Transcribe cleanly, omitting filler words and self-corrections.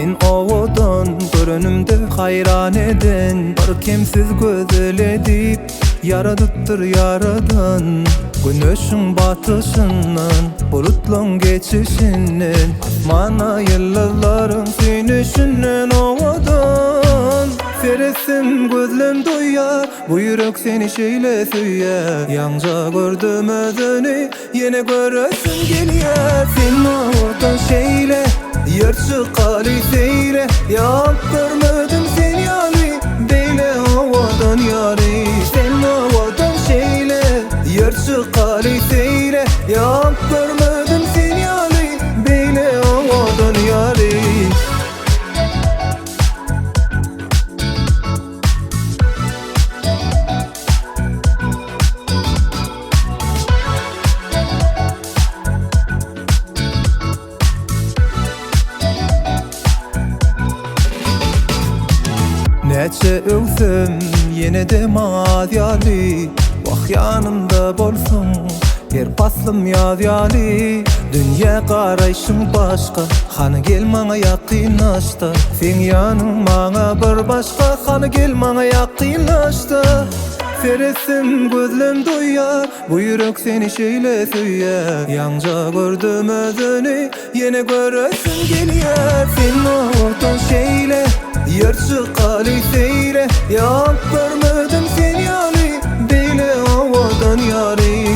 Sen ovadan görünümde hayran eden, bir kimsiz gözel edip yaradıptır yaradan. Güneşin batışından, bulutlan geçişinden, asmana yıldızların sünüşünden ovadan. Seresim gözlem duyar, bu yürek seni şeyle süyer. Yanca gördüm özünü, yine göresin geliyor. Sen ovadan şeyle, yer çıkalı seyre. Ya görmedim seni yali, beyle havadan yari. Sen havadan şeyle, yer çıkalı seyre. Ya görmedim seni yali, beyle havadan yari. Neçe ölsem yine de madyali. Vah yanımda bolsun yer paslım yadyali. Dünya qarayışım başka, hanı gel mana yakınlaşta. Sen yanım mana bir başka, hanı gel mana yakınlaşta. Seresim gözlem duyar, bu yürek seni şeyle süyer. Yanca gördüm özünü, yine göresin geliyor. Sen ovadan şeyle, yer çıkalı seyre. Ya görmedim seni yali, beyle havadan yari.